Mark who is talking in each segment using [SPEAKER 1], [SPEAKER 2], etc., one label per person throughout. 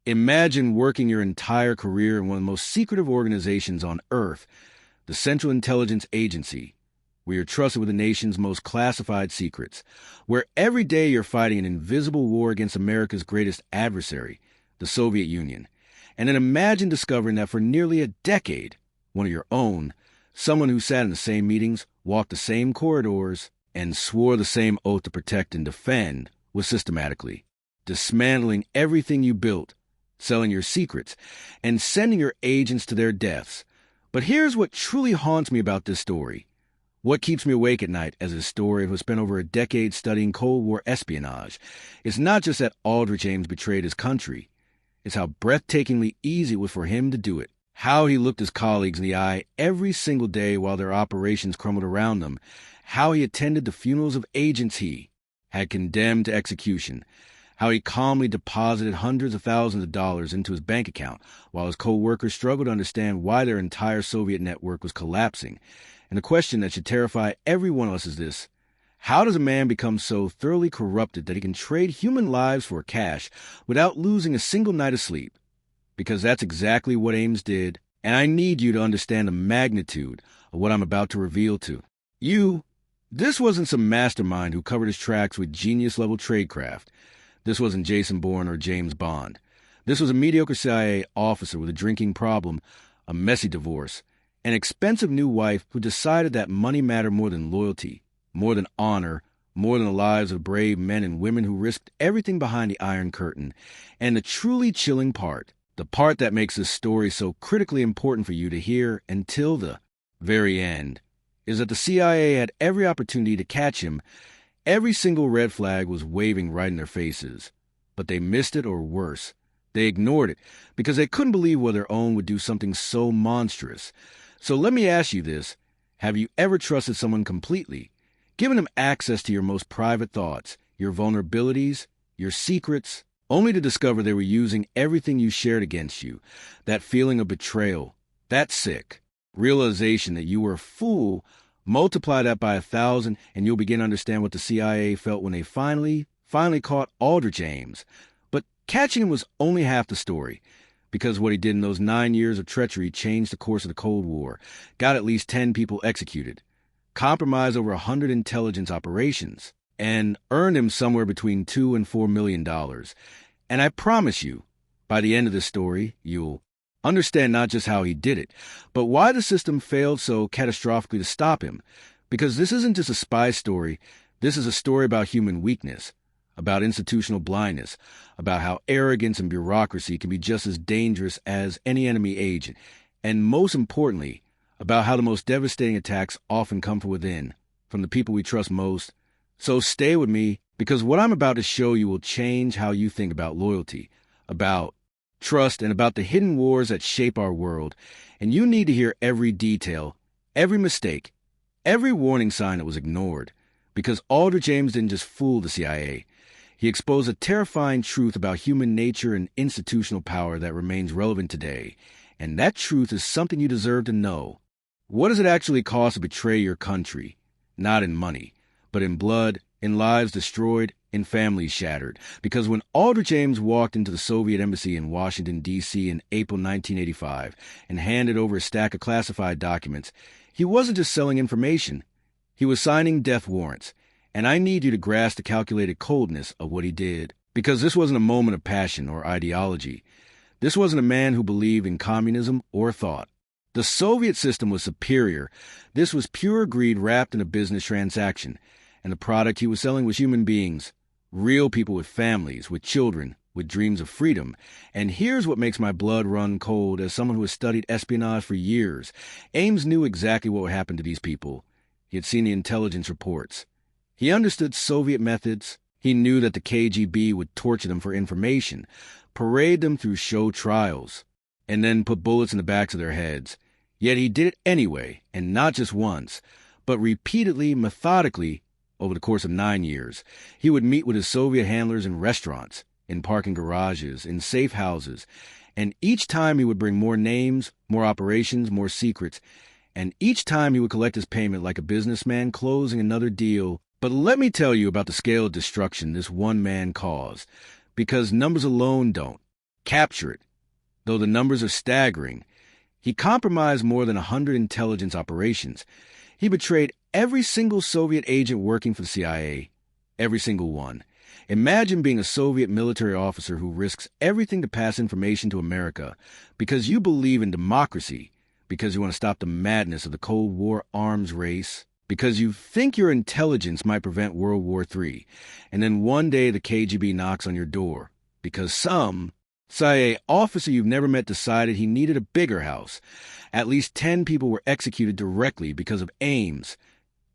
[SPEAKER 1] Imagine working your entire career in one of the most secretive organizations on Earth, the Central Intelligence Agency, where you're trusted with the nation's most classified secrets, where every day you're fighting an invisible war against America's greatest adversary, the Soviet Union. And then imagine discovering that for nearly a decade, one of your own, someone who sat in the same meetings, walked the same corridors, and swore the same oath to protect and defend, was systematically dismantling everything you built, selling your secrets, and sending your agents to their deaths. But here's what truly haunts me about this story. What keeps me awake at night as a story who has spent over a decade studying Cold War espionage is not just that Aldrich Ames betrayed his country. It's how breathtakingly easy it was for him to do it. How he looked his colleagues in the eye every single day while their operations crumbled around them. How he attended the funerals of agents he had condemned to execution. How he calmly deposited hundreds of thousands of dollars into his bank account while his co-workers struggled to understand why their entire Soviet network was collapsing. And the question that should terrify every one of us is this: how does a man become so thoroughly corrupted that he can trade human lives for cash without losing a single night of sleep? Because that's exactly what Ames did, and I need you to understand the magnitude of what I'm about to reveal to you. This wasn't some mastermind who covered his tracks with genius-level tradecraft. This wasn't Jason Bourne or James Bond. This was a mediocre CIA officer with a drinking problem, a messy divorce, an expensive new wife who decided that money mattered more than loyalty, more than honor, more than the lives of brave men and women who risked everything behind the Iron Curtain. And the truly chilling part, the part that makes this story so critically important for you to hear until the very end, is that the CIA had every opportunity to catch him. Every single red flag was waving right in their faces. But they missed it, or worse, they ignored it because they couldn't believe what their own would do something so monstrous. So let me ask you this. Have you ever trusted someone completely, given them access to your most private thoughts, your vulnerabilities, your secrets, only to discover they were using everything you shared against you? That feeling of betrayal, that sick realization that you were a fool, multiply that by 1,000 and you'll begin to understand what the CIA felt when they finally caught Aldrich Ames. But catching him was only half the story, because what he did in those 9 years of treachery changed the course of the Cold War, got at least 10 people executed, compromised over 100 intelligence operations, and earned him somewhere between $2 and $4 million. And I promise you, by the end of this story, you'll understand not just how he did it, but why the system failed so catastrophically to stop him. Because this isn't just a spy story, this is a story about human weakness, about institutional blindness, about how arrogance and bureaucracy can be just as dangerous as any enemy agent, and most importantly, about how the most devastating attacks often come from within, from the people we trust most. So stay with me, because what I'm about to show you will change how you think about loyalty, about trust, and about the hidden wars that shape our world. And you need to hear every detail, every mistake, every warning sign that was ignored, because Aldrich Ames didn't just fool the CIA. He exposed a terrifying truth about human nature and institutional power that remains relevant today. And that truth is something you deserve to know. What does it actually cost to betray your country? Not in money, but in blood, in lives destroyed, in families shattered. Because when Aldrich Ames walked into the Soviet embassy in Washington, D.C. in April 1985 and handed over a stack of classified documents, he wasn't just selling information. He was signing death warrants. And I need you to grasp the calculated coldness of what he did. Because this wasn't a moment of passion or ideology. This wasn't a man who believed in communism or thought. The Soviet system was superior. This was pure greed wrapped in a business transaction. And the product he was selling was human beings. Real people with families, with children, with dreams of freedom. And here's what makes my blood run cold as someone who has studied espionage for years. Ames knew exactly what would happen to these people. He had seen the intelligence reports. He understood Soviet methods. He knew that the KGB would torture them for information, parade them through show trials, and then put bullets in the backs of their heads. Yet he did it anyway, and not just once, but repeatedly, methodically, over the course of 9 years. He would meet with his Soviet handlers in restaurants, in parking garages, in safe houses, and each time he would bring more names, more operations, more secrets, and each time he would collect his payment like a businessman closing another deal. But let me tell you about the scale of destruction this one man caused, because numbers alone don't capture it. Though the numbers are staggering, he compromised more than 100 intelligence operations. He betrayed every single Soviet agent working for the CIA. Every single one. Imagine being a Soviet military officer who risks everything to pass information to America because you believe in democracy, because you want to stop the madness of the Cold War arms race, because you think your intelligence might prevent World War III, and then one day the KGB knocks on your door, because some CIA officer you've never met decided he needed a bigger house. At least 10 people were executed directly because of Ames.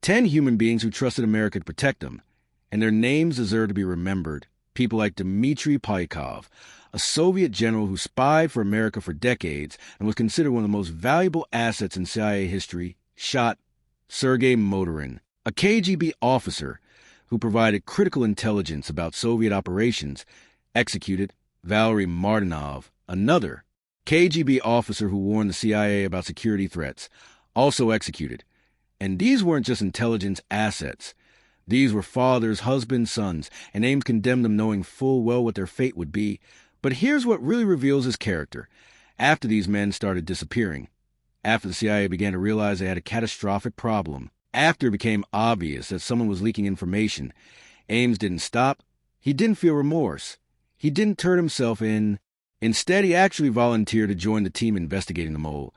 [SPEAKER 1] 10 human beings who trusted America to protect them. And their names deserve to be remembered. People like Dmitry Polyakov, a Soviet general who spied for America for decades and was considered one of the most valuable assets in CIA history, shot. Sergei Motorin, a KGB officer who provided critical intelligence about Soviet operations, executed. Valery Martinov, another KGB officer who warned the CIA about security threats, also executed. And these weren't just intelligence assets. These were fathers, husbands, sons, and Ames condemned them knowing full well what their fate would be. But here's what really reveals his character. After these men started disappearing, after the CIA began to realize they had a catastrophic problem, after it became obvious that someone was leaking information, Ames didn't stop. He didn't feel remorse. He didn't turn himself in. Instead, he actually volunteered to join the team investigating the mole.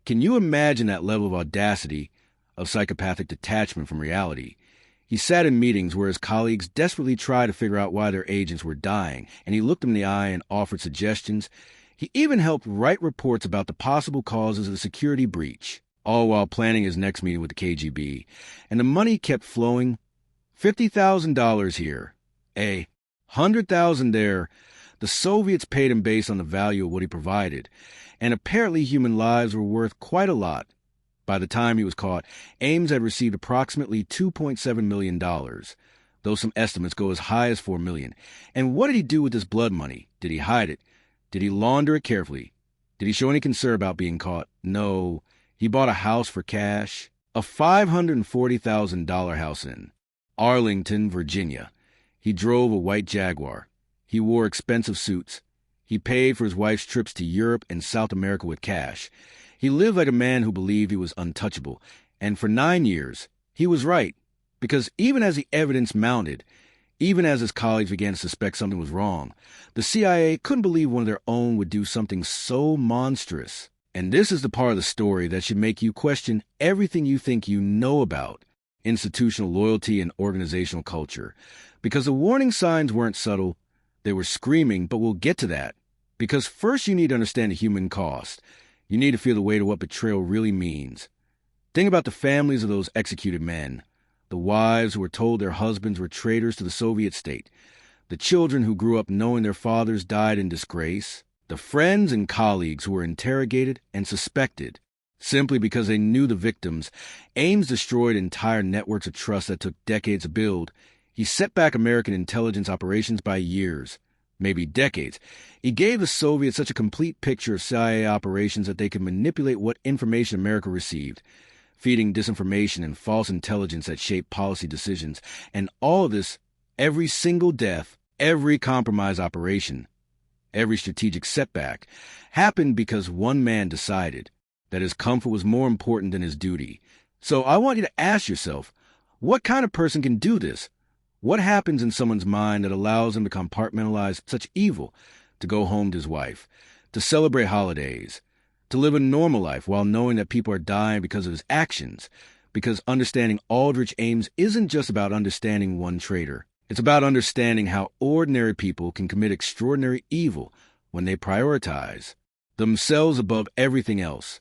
[SPEAKER 1] Can you imagine that level of audacity, of psychopathic detachment from reality? He sat in meetings where his colleagues desperately tried to figure out why their agents were dying, and he looked them in the eye and offered suggestions. He even helped write reports about the possible causes of the security breach, all while planning his next meeting with the KGB. And the money kept flowing. $50,000 here. $100,000 there. The Soviets paid him based on the value of what he provided, and apparently human lives were worth quite a lot. By the time he was caught, Ames had received approximately $2.7 million, though some estimates go as high as $4 million. And what did he do with this blood money? Did he hide it? Did he launder it carefully? Did he show any concern about being caught? No. He bought a house for cash, a $540,000 house in Arlington, Virginia. He drove a white Jaguar. He wore expensive suits. He paid for his wife's trips to Europe and South America with cash. He lived like a man who believed he was untouchable. And for 9 years, he was right. Because even as the evidence mounted, even as his colleagues began to suspect something was wrong, the CIA couldn't believe one of their own would do something so monstrous. And this is the part of the story that should make you question everything you think you know about institutional loyalty and organizational culture. Because the warning signs weren't subtle, they were screaming, but we'll get to that. Because first you need to understand the human cost. You need to feel the weight of what betrayal really means. Think about the families of those executed men, the wives who were told their husbands were traitors to the Soviet state, the children who grew up knowing their fathers died in disgrace, the friends and colleagues who were interrogated and suspected simply because they knew the victims. Ames destroyed entire networks of trust that took decades to build. He set back American intelligence operations by years, maybe decades. He gave the Soviets such a complete picture of CIA operations that they could manipulate what information America received, feeding disinformation and false intelligence that shaped policy decisions. And all of this, every single death, every compromise operation, every strategic setback, happened because one man decided that his comfort was more important than his duty. So I want you to ask yourself, what kind of person can do this? What happens in someone's mind that allows him to compartmentalize such evil, to go home to his wife, to celebrate holidays, to live a normal life while knowing that people are dying because of his actions? Because understanding Aldrich Ames isn't just about understanding one traitor. It's about understanding how ordinary people can commit extraordinary evil when they prioritize themselves above everything else.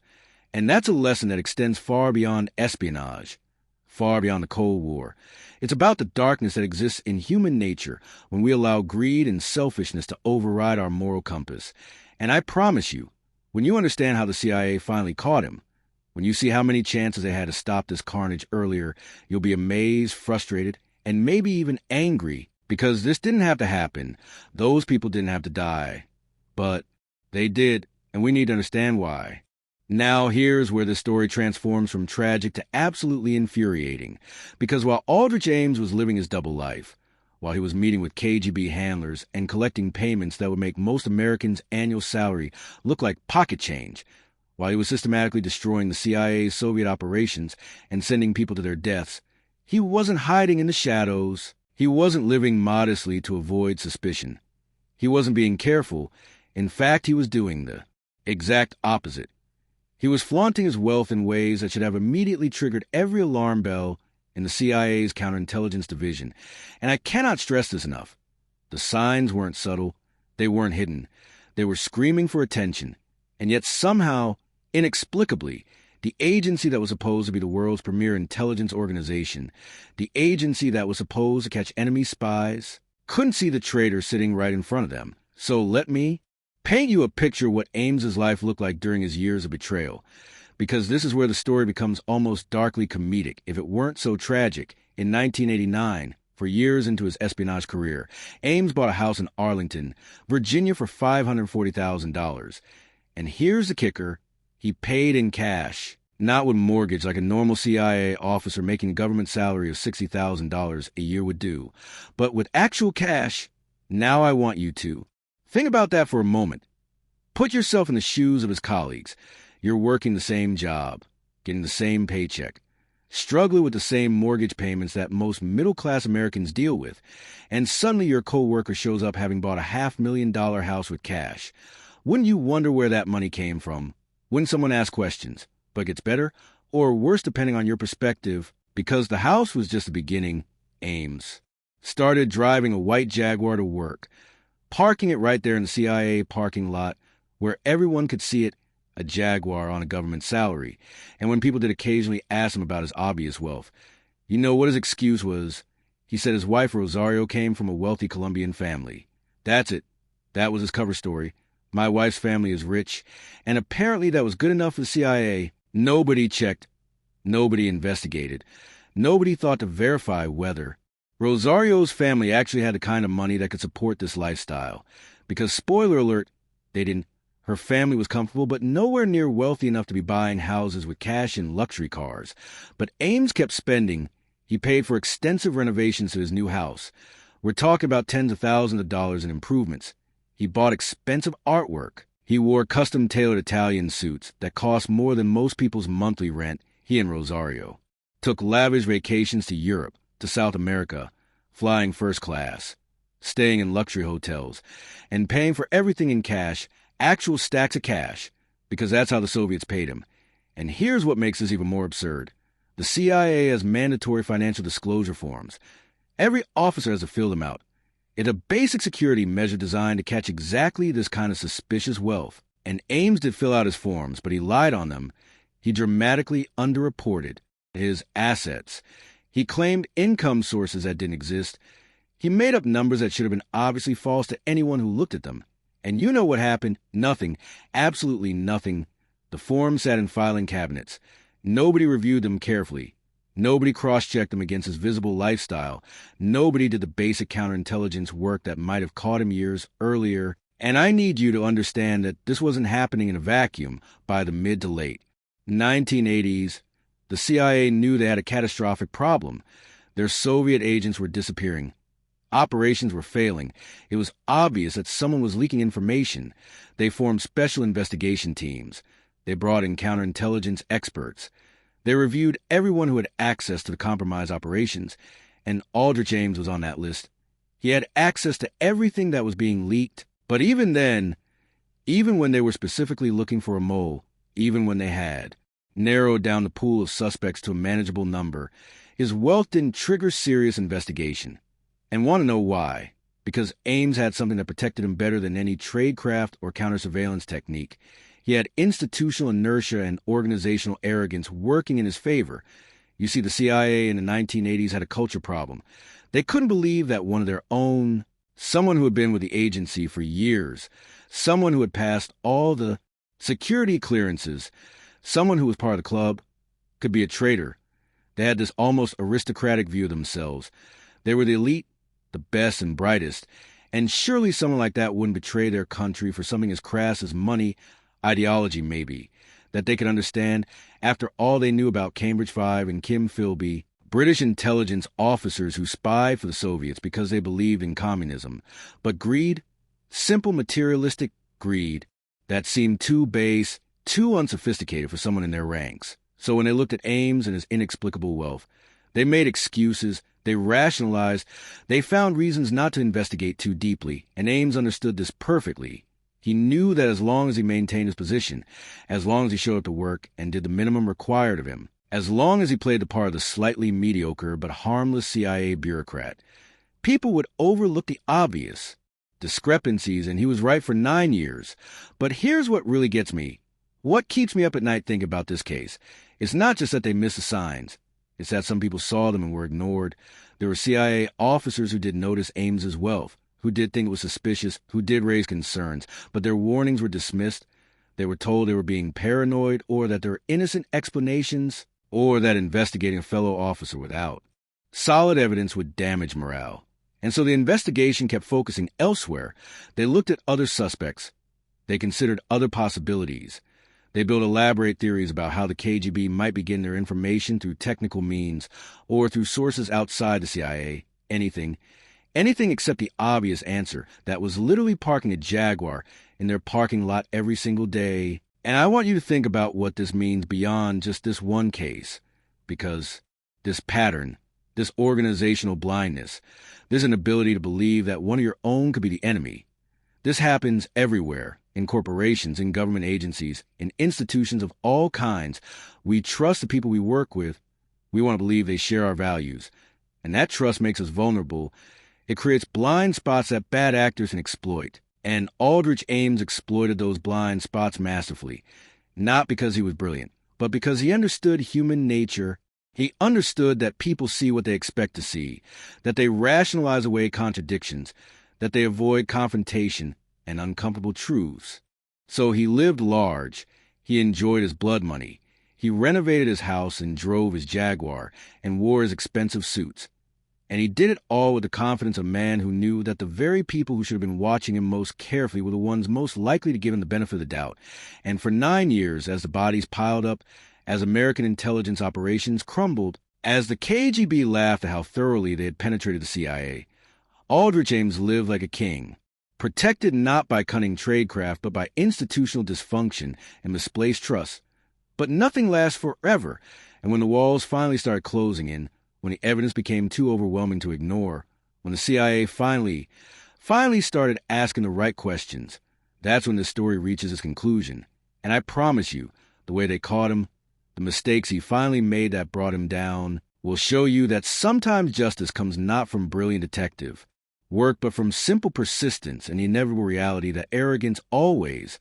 [SPEAKER 1] And that's a lesson that extends far beyond espionage, far beyond the Cold War. It's about the darkness that exists in human nature when we allow greed and selfishness to override our moral compass. And I promise you, when you understand how the CIA finally caught him, when you see how many chances they had to stop this carnage earlier, you'll be amazed, frustrated, and maybe even angry, because this didn't have to happen. Those people didn't have to die. But they did, and we need to understand why. Now here's where the story transforms from tragic to absolutely infuriating. Because while Aldrich Ames was living his double life, while he was meeting with KGB handlers and collecting payments that would make most Americans' annual salary look like pocket change, while he was systematically destroying the CIA's Soviet operations and sending people to their deaths, he wasn't hiding in the shadows. He wasn't living modestly to avoid suspicion. He wasn't being careful. In fact, he was doing the exact opposite. He was flaunting his wealth in ways that should have immediately triggered every alarm bell in the CIA's Counterintelligence Division. And I cannot stress this enough. The signs weren't subtle. They weren't hidden. They were screaming for attention. And yet somehow, inexplicably, the agency that was supposed to be the world's premier intelligence organization, the agency that was supposed to catch enemy spies, couldn't see the traitor sitting right in front of them. So let me paint you a picture of what Ames's life looked like during his years of betrayal, because this is where the story becomes almost darkly comedic, if it weren't so tragic. In 1989, for years into his espionage career, Ames bought a house in Arlington, Virginia for $540,000. And here's the kicker. He paid in cash, not with mortgage like a normal CIA officer making a government salary of $60,000 a year would do, but with actual cash. Now I want you to think about that for a moment. Put yourself in the shoes of his colleagues. You're working the same job, getting the same paycheck, struggling with the same mortgage payments that most middle-class Americans deal with, and suddenly your co-worker shows up having bought a $500,000 house with cash. Wouldn't you wonder where that money came from? Wouldn't someone ask questions? But it gets better, or worse depending on your perspective, because the house was just the beginning. Ames started driving a white Jaguar to work, parking it right there in the CIA parking lot where everyone could see it, a Jaguar on a government salary. And when people did occasionally ask him about his obvious wealth, you know what his excuse was? He said his wife Rosario came from a wealthy Colombian family. That's it. That was his cover story. My wife's family is rich, and apparently that was good enough for the CIA. Nobody checked. Nobody investigated. Nobody thought to verify whether Rosario's family actually had the kind of money that could support this lifestyle. Because, spoiler alert, they didn't. Her family was comfortable, but nowhere near wealthy enough to be buying houses with cash and luxury cars. But Ames kept spending. He paid for extensive renovations to his new house. We're talking about tens of thousands of dollars in improvements. He bought expensive artwork. He wore custom-tailored Italian suits that cost more than most people's monthly rent, he and Rosario. Took lavish vacations to Europe, to South America, flying first class, staying in luxury hotels, and paying for everything in cash, actual stacks of cash, because that's how the Soviets paid him. And here's what makes this even more absurd. The CIA has mandatory financial disclosure forms. Every officer has to fill them out. It's a basic security measure designed to catch exactly this kind of suspicious wealth. And Ames did fill out his forms, but he lied on them. He dramatically underreported his assets. He claimed income sources that didn't exist. He made up numbers that should have been obviously false to anyone who looked at them. And you know what happened? Nothing. Absolutely nothing. The forms sat in filing cabinets. Nobody reviewed them carefully. Nobody cross-checked him against his visible lifestyle. Nobody did the basic counterintelligence work that might have caught him years earlier. And I need you to understand that this wasn't happening in a vacuum by the mid to late 1980s. The CIA knew they had a catastrophic problem. Their Soviet agents were disappearing. Operations were failing. It was obvious that someone was leaking information. They formed special investigation teams. They brought in counterintelligence experts. They reviewed everyone who had access to the compromised operations, and Aldrich Ames was on that list. He had access to everything that was being leaked. But even then, even when they were specifically looking for a mole, even when they had narrowed down the pool of suspects to a manageable number, his wealth didn't trigger serious investigation. And want to know why? Because Ames had something that protected him better than any tradecraft or counter-surveillance technique. He had institutional inertia and organizational arrogance working in his favor. You see, the CIA in the 1980s had a culture problem. They couldn't believe that one of their own, someone who had been with the agency for years, someone who had passed all the security clearances, someone who was part of the club, could be a traitor. They had this almost aristocratic view of themselves. They were the elite, the best and brightest, and surely someone like that wouldn't betray their country for something as crass as money, ideology maybe, that they could understand after all they knew about Cambridge 5 and Kim Philby. British intelligence officers who spied for the Soviets because they believed in communism. But greed, simple materialistic greed, that seemed too base, too unsophisticated for someone in their ranks. So when they looked at Ames and his inexplicable wealth, they made excuses, they rationalized, they found reasons not to investigate too deeply, and Ames understood this perfectly. He knew that as long as he maintained his position, as long as he showed up to work and did the minimum required of him, as long as he played the part of the slightly mediocre but harmless CIA bureaucrat, people would overlook the obvious discrepancies, and he was right for 9 years. But here's what really gets me. What keeps me up at night thinking about this case? It's not just that they missed the signs. It's that some people saw them and were ignored. There were CIA officers who did notice Ames's wealth, who did think it was suspicious, who did raise concerns, but their warnings were dismissed. They were told they were being paranoid, or that there were innocent explanations, or that investigating a fellow officer without solid evidence would damage morale. And so the investigation kept focusing elsewhere. They looked at other suspects. They considered other possibilities. They built elaborate theories about how the KGB might be getting their information through technical means or through sources outside the CIA. Anything except the obvious answer, that was literally parking a Jaguar in their parking lot every single day. And I want you to think about what this means beyond just this one case, because this pattern, this organizational blindness, this inability to believe that one of your own could be the enemy, this happens everywhere, in corporations, in government agencies, in institutions of all kinds. We trust the people we work with. We want to believe they share our values. And that trust makes us vulnerable. It creates blind spots that bad actors can exploit. And Aldrich Ames exploited those blind spots masterfully. Not because he was brilliant, but because he understood human nature. He understood that people see what they expect to see, that they rationalize away contradictions, that they avoid confrontation and uncomfortable truths. So he lived large. He enjoyed his blood money. He renovated his house and drove his Jaguar and wore his expensive suits. And he did it all with the confidence of a man who knew that the very people who should have been watching him most carefully were the ones most likely to give him the benefit of the doubt. And for 9 years, as the bodies piled up, as American intelligence operations crumbled, as the KGB laughed at how thoroughly they had penetrated the CIA, Aldrich Ames lived like a king, protected not by cunning tradecraft, but by institutional dysfunction and misplaced trust. But nothing lasts forever, and when the walls finally started closing in, when the evidence became too overwhelming to ignore, when the CIA finally started asking the right questions, that's when the story reaches its conclusion. And I promise you, the way they caught him, the mistakes he finally made that brought him down, will show you that sometimes justice comes not from brilliant detective work, but from simple persistence and the inevitable reality that arrogance always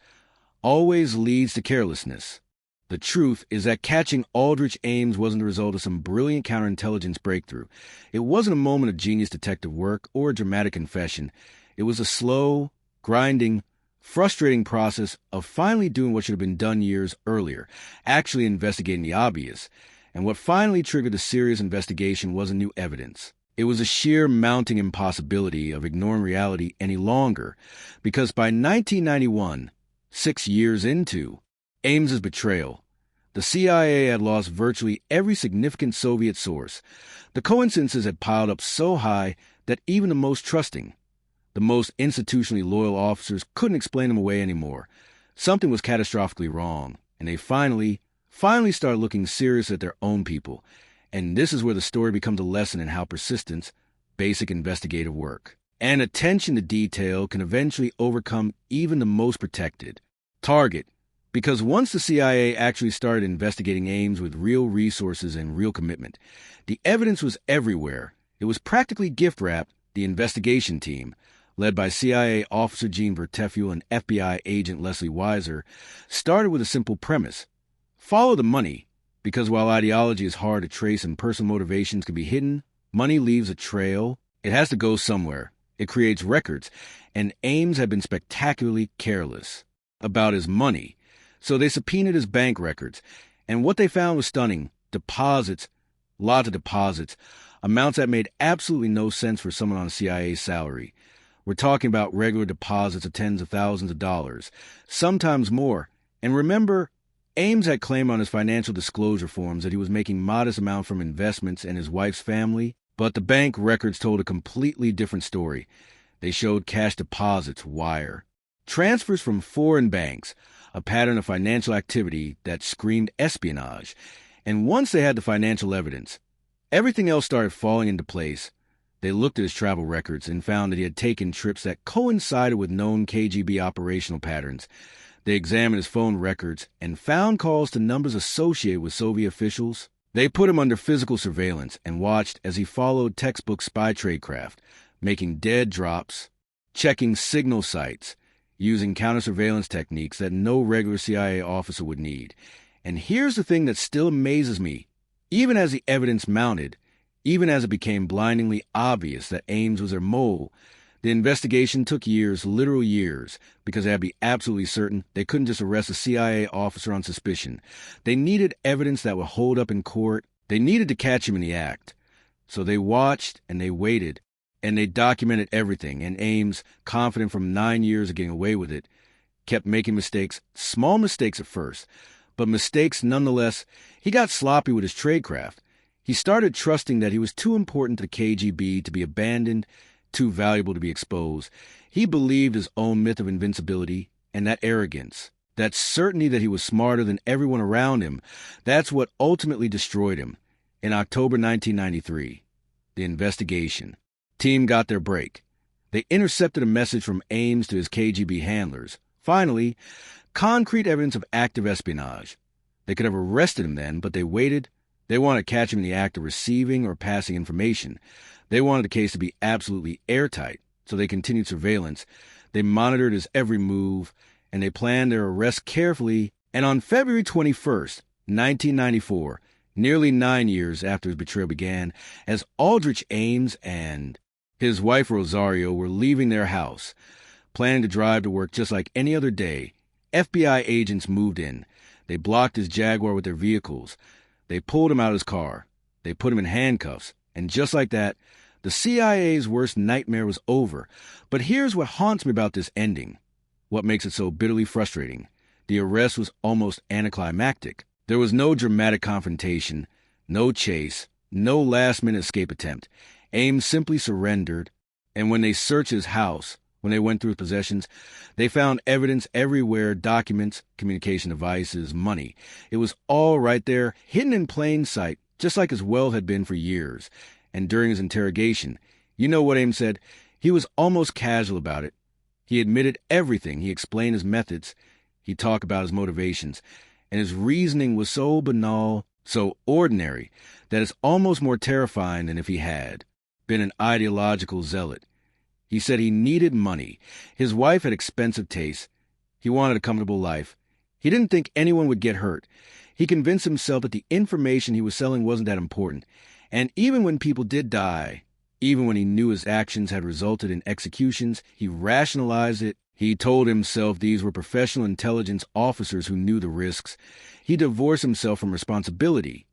[SPEAKER 1] leads to carelessness. The truth is that catching Aldrich Ames wasn't the result of some brilliant counterintelligence breakthrough. It wasn't a moment of genius detective work or a dramatic confession. It was a slow, grinding, frustrating process of finally doing what should have been done years earlier, actually investigating the obvious. And what finally triggered the serious investigation wasn't new evidence. It was a sheer mounting impossibility of ignoring reality any longer, because by 1991, 6 years into Ames's betrayal, the CIA had lost virtually every significant Soviet source. The coincidences had piled up so high that even the most trusting, the most institutionally loyal officers couldn't explain them away anymore. Something was catastrophically wrong, and they finally started looking serious at their own people. And this is where the story becomes a lesson in how persistence, basic investigative work, and attention to detail can eventually overcome even the most protected target. Because once the CIA actually started investigating Ames with real resources and real commitment, the evidence was everywhere. It was practically gift-wrapped. The investigation team, led by CIA officer Gene Vertefuel and FBI agent Leslie Weiser, started with a simple premise. Follow the money. Because while ideology is hard to trace and personal motivations can be hidden, money leaves a trail. It has to go somewhere. It creates records. And Ames had been spectacularly careless about his money. So they subpoenaed his bank records. And what they found was stunning. Deposits, lots of deposits, amounts that made absolutely no sense for someone on a CIA salary. We're talking about regular deposits of tens of thousands of dollars, sometimes more. And remember, Ames had claimed on his financial disclosure forms that he was making modest amounts from investments and his wife's family, but the bank records told a completely different story. They showed cash deposits wire, transfers from foreign banks, a pattern of financial activity that screamed espionage. And once they had the financial evidence, everything else started falling into place. They looked at his travel records and found that he had taken trips that coincided with known KGB operational patterns. They examined his phone records and found calls to numbers associated with Soviet officials. They put him under physical surveillance and watched as he followed textbook spy tradecraft, making dead drops, checking signal sites, using counter-surveillance techniques that no regular CIA officer would need. And here's the thing that still amazes me. Even as the evidence mounted, even as it became blindingly obvious that Ames was their mole, the investigation took years, literal years, because they had to be absolutely certain they couldn't just arrest a CIA officer on suspicion. They needed evidence that would hold up in court. They needed to catch him in the act. So they watched and they waited, and they documented everything, and Ames, confident from 9 years of getting away with it, kept making mistakes, small mistakes at first, but mistakes nonetheless. He got sloppy with his tradecraft. He started trusting that he was too important to the KGB to be abandoned, too valuable to be exposed. He believed his own myth of invincibility, and that arrogance, that certainty that he was smarter than everyone around him, that's what ultimately destroyed him. In October 1993, the investigation team got their break. They intercepted a message from Ames to his KGB handlers. Finally, concrete evidence of active espionage. They could have arrested him then, but they waited. They wanted to catch him in the act of receiving or passing information. They wanted the case to be absolutely airtight, so they continued surveillance. They monitored his every move, and they planned their arrest carefully. And on February 21st, 1994, nearly 9 years after his betrayal began, as Aldrich Ames and his wife Rosario were leaving their house, planning to drive to work just like any other day, FBI agents moved in. They blocked his Jaguar with their vehicles. They pulled him out of his car. They put him in handcuffs. And just like that, the CIA's worst nightmare was over. But here's what haunts me about this ending, what makes it so bitterly frustrating. The arrest was almost anticlimactic. There was no dramatic confrontation, no chase, no last-minute escape attempt. Ames simply surrendered, and when they searched his house, when they went through his possessions, they found evidence everywhere, documents, communication devices, money. It was all right there, hidden in plain sight, just like his wealth had been for years. And during his interrogation, you know what Ames said? He was almost casual about it. He admitted everything. He explained his methods. He talked about his motivations. And his reasoning was so banal, so ordinary, that it's almost more terrifying than if he had been an ideological zealot. He said he needed money. His wife had expensive tastes. He wanted a comfortable life. He didn't think anyone would get hurt. He convinced himself that the information he was selling wasn't that important. And even when people did die, even when he knew his actions had resulted in executions, he rationalized it. He told himself these were professional intelligence officers who knew the risks. He divorced himself from responsibility.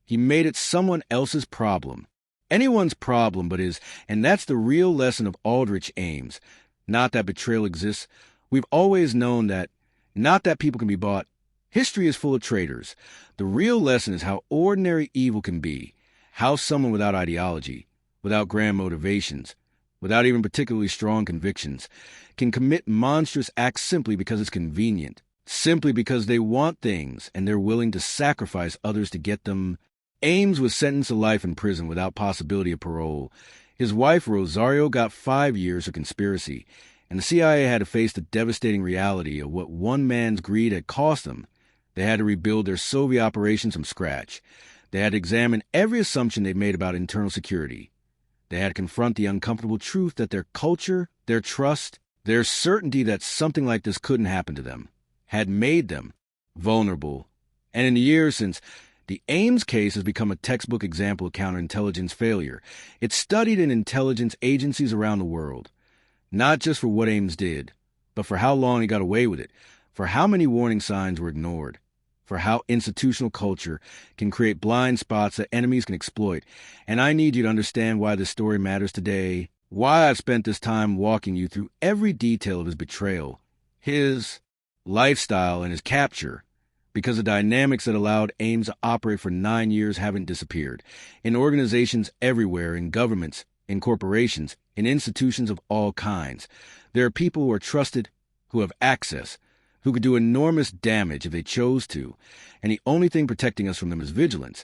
[SPEAKER 1] He made it someone else's problem. Anyone's problem but his, and that's the real lesson of Aldrich Ames. Not that betrayal exists. We've always known that. Not that people can be bought. History is full of traitors. The real lesson is how ordinary evil can be. How someone without ideology, without grand motivations, without even particularly strong convictions, can commit monstrous acts simply because it's convenient, simply because they want things and they're willing to sacrifice others to get them. Ames was sentenced to life in prison without possibility of parole. His wife, Rosario, got 5 years for conspiracy, and the CIA had to face the devastating reality of what one man's greed had cost them. They had to rebuild their Soviet operations from scratch. They had to examine every assumption they'd made about internal security. They had to confront the uncomfortable truth that their culture, their trust, their certainty that something like this couldn't happen to them, had made them vulnerable. And in the years since, the Ames case has become a textbook example of counterintelligence failure. It's studied in intelligence agencies around the world, not just for what Ames did, but for how long he got away with it, for how many warning signs were ignored, for how institutional culture can create blind spots that enemies can exploit. And I need you to understand why this story matters today, why I've spent this time walking you through every detail of his betrayal, his lifestyle, and his capture. because the dynamics that allowed Ames to operate for 9 years haven't disappeared. In organizations everywhere, in governments, in corporations, in institutions of all kinds, there are people who are trusted, who have access, who could do enormous damage if they chose to, and the only thing protecting us from them is vigilance,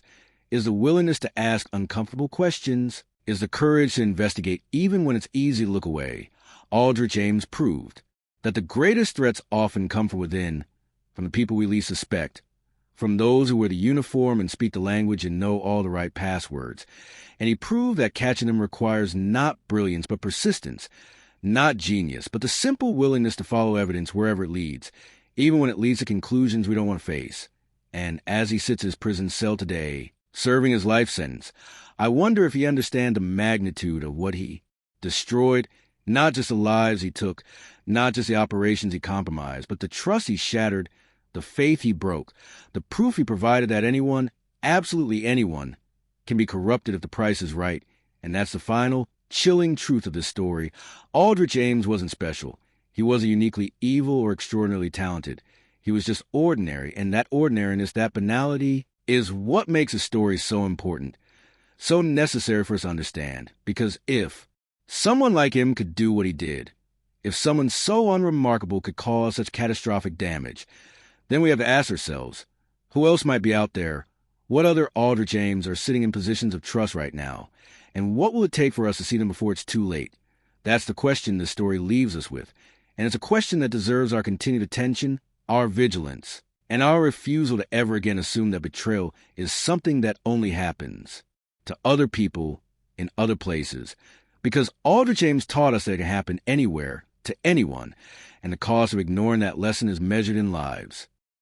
[SPEAKER 1] is the willingness to ask uncomfortable questions, is the courage to investigate even when it's easy to look away. Aldrich Ames proved that the greatest threats often come from within, from the people we least suspect, from those who wear the uniform and speak the language and know all the right passwords. And he proved that catching them requires not brilliance but persistence, not genius, but the simple willingness to follow evidence wherever it leads, even when it leads to conclusions we don't want to face. And as he sits in his prison cell today, serving his life sentence, I wonder if he understands the magnitude of what he destroyed, not just the lives he took, not just the operations he compromised, but the trust he shattered, the faith he broke, the proof he provided that anyone, absolutely anyone, can be corrupted if the price is right. And that's the final, chilling truth of this story. Aldrich Ames wasn't special. He wasn't uniquely evil or extraordinarily talented. He was just ordinary, and that ordinariness, that banality, is what makes a story so important, so necessary for us to understand. Because if someone like him could do what he did, if someone so unremarkable could cause such catastrophic damage, then we have to ask ourselves, who else might be out there? What other Aldrich Ames are sitting in positions of trust right now? And what will it take for us to see them before it's too late? That's the question this story leaves us with. And it's a question that deserves our continued attention, our vigilance, and our refusal to ever again assume that betrayal is something that only happens to other people in other places. Because Aldrich Ames taught us that it can happen anywhere, to anyone, and the cost of ignoring that lesson is measured in lives.